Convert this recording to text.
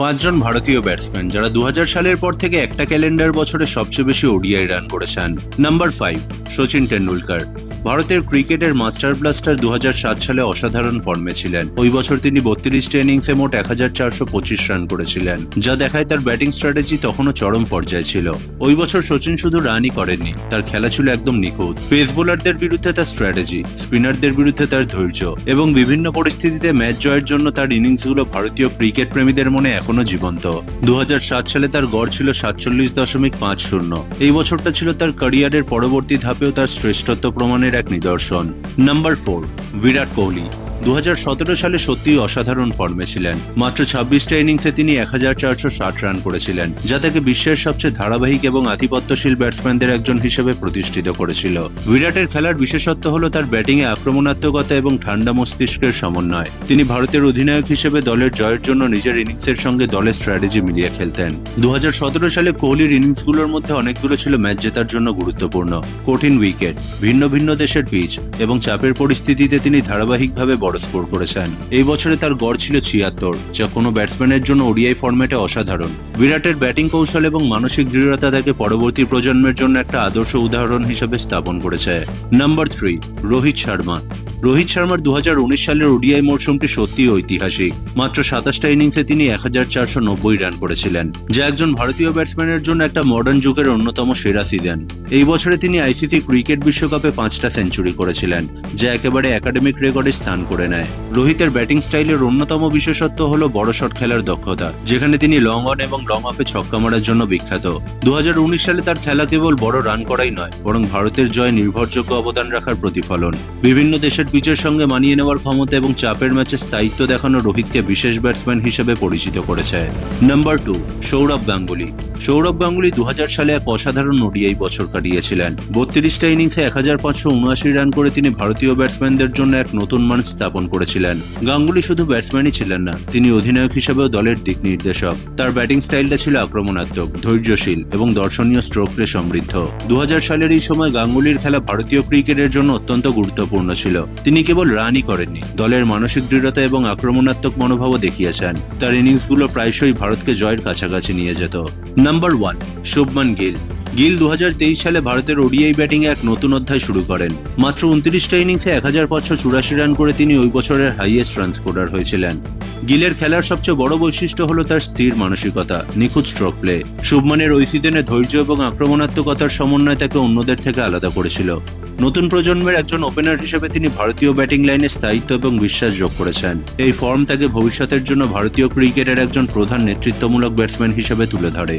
পাঁচজন ভারতীয় ব্যাটসম্যান যারা 2000 সালের পর থেকে একটা ক্যালেন্ডার বছরে সবচেয়ে বেশি ওডিআই রান করেছেন। নাম্বার 5, সচিন টেন্ডুলকার। ভারতের ক্রিকেটের মাস্টার ব্লাস্টার 2007 সালে অসাধারণ ফর্মে ছিলেন। ওই বছর তিনি 32টা ইনিংসে মোট 1425 রান করেছিলেন, যা দেখায় তার ব্যাটিং স্ট্র্যাটেজি তখনও চরম পর্যায়ে ছিল। ওই বছর সচিন শুধু রানই করেননি, তার খেলা ছিল একদম নিখুঁত। পেস বোলারদের বিরুদ্ধে তার স্ট্র্যাটেজি, স্পিনারদের বিরুদ্ধে তার ধৈর্য এবং বিভিন্ন পরিস্থিতিতে ম্যাচ জয়ের জন্য তার ইনিংসগুলো ভারতীয় ক্রিকেট প্রেমীদের মনে এখনো জীবন্ত। 2007 সালে তার গড় ছিল 47.50। এই বছরটা ছিল তার ক্যারিয়ারের পরবর্তী ধাপেও তার শ্রেষ্ঠত্ব প্রমাণের এক নিদর্শন। নাম্বার 4, বিরাট কোহলি। 2017 সালে সত্যিই অসাধারণ ফর্মে ছিলেন। মাত্র 26টা ইনিংসে তিনি 1460 রান করেছিলেন, যা তাকে বিশ্বের সবচেয়ে ধারাবাহিক এবং আধিপত্যশীল ব্যাটসম্যানদের একজন হিসেবে প্রতিষ্ঠিত করেছিল। বিরাটের খেলার বিশেষত্ব হল তার ব্যাটিংয়ে আক্রমণাত্মকতা এবং ঠান্ডা মস্তিষ্কের সমন্বয়। তিনি ভারতের অধিনায়ক হিসেবে দলের জয়ের জন্য নিজের ইনিংসের সঙ্গে দলের স্ট্র্যাটেজি মিলিয়ে খেলতেন। 2017 সালে কোহলির ইনিংসগুলোর মধ্যে অনেকগুলো ছিল ম্যাচ জেতার জন্য গুরুত্বপূর্ণ। কঠিন উইকেট, ভিন্ন ভিন্ন দেশের পিচ এবং চাপের পরিস্থিতিতে তিনি ধারাবাহিকভাবে বড় স্কোর করেছেন। এই বছরে তার গড় ছিল 76, যা কোনো ব্যাটসম্যানের জন্য ওডিআই ফরম্যাটে অসাধারণ। বিরাটের ব্যাটিং কৌশল এবং মানসিক দৃঢ়তা তাকে পরবর্তী প্রজন্মের জন্য একটা আদর্শ উদাহরণ হিসেবে স্থাপন করেছে। নাম্বার 3, রোহিত শর্মা। রোহিত শর্মার 2019 সালের ওডিআই মরশুমটি সত্যিই ঐতিহাসিক। মাত্র 27টা ইনিংসে তিনি 1490 রান করেছিলেন, যা একজন ভারতীয় ব্যাটসম্যানের জন্য একটা মডার্ন যুগের অন্যতম সেরা সিজন। এই বছরে তিনি আইসিসি ক্রিকেট বিশ্বকাপে 5টা সেঞ্চুরি করেছিলেন, যা একেবারে একাডেমিক রেকর্ডে স্থান করে নেয়। রোহিতের ব্যাটিং স্টাইলের অন্যতম বিশেষত্ব হল বড় শট খেলার দক্ষতা, যেখানে তিনি লং অন এবং লং অফে ছক্কা মারার জন্য বিখ্যাত। 2019 সালে তার খেলা কেবল বড় রান করাই নয়, বরং ভারতের জয়ে নির্ভরযোগ্য অবদান রাখার প্রতিফলন। বিভিন্ন দেশের পিচের সঙ্গে মানিয়ে নেওয়ার ক্ষমতা এবং চাপের ম্যাচে স্থায়িত্ব দেখানো রোহিতকে বিশেষ ব্যাটসম্যান হিসেবে পরিচিত করেছে। নাম্বার 2, সৌরভ গাঙ্গুলি। সৌরভ গাঙ্গুলি 2000 সালে এক অসাধারণ ওডিআই বছর কাটিয়েছিলেন। 32টা ইনিংসে 1579 রান করে তিনি ভারতীয় ব্যাটসম্যানদের জন্য এক নতুন মান স্থাপন করেছিলেন। গাঙ্গুলি শুধু ব্যাটসম্যানই ছিলেন না, তিনি অধিনায়ক হিসেবেও দলের দিক নির্দেশক। তার ব্যাটিং স্টাইলটা ছিল আক্রমণাত্মক, ধৈর্যশীল এবং দর্শনীয় স্ট্রোকরে সমৃদ্ধ। 2000 সালের এই সময় গাঙ্গুলির খেলা ভারতীয় ক্রিকেটের জন্য অত্যন্ত গুরুত্বপূর্ণ ছিল। তিনি কেবল রানই করেননি, দলের মানসিক দৃঢ়তা এবং আক্রমণাত্মক মনোভাবও দেখিয়েছেন। তার ইনিংসগুলো প্রায়শই ভারতকে জয়ের কাছাকাছি নিয়ে যেত। নাম্বার 1, শুভমান গিল। গিল 2023 সালে ভারতের ওডিআই ব্যাটিংয়ে এক নতুন অধ্যায় শুরু করেন। মাত্র 29টা ইনিংসে 1584 রান করে তিনি ওই বছরের হাইয়েস্ট রান স্কোরার হয়েছিলেন। গিলের খেলার সবচেয়ে বড় বৈশিষ্ট্য হলো তার স্থির মানসিকতা, নিখুঁত স্ট্রোক প্লে। শুভমানের ওই সিজনে ধৈর্য এবং আক্রমণাত্মকতার সমন্বয় তাকে অন্যদের থেকে আলাদা করেছিল। নতুন প্রজন্মের একজন ওপেনার হিসেবে তিনি ভারতীয় ব্যাটিং লাইনে স্থায়িত্ব এবং বিশ্বাস যোগ করেছেন। এই ফর্ম তাকে ভবিষ্যতের জন্য ভারতীয় ক্রিকেটের একজন প্রধান নেতৃত্বমূলক ব্যাটসম্যান হিসেবে তুলে ধরে।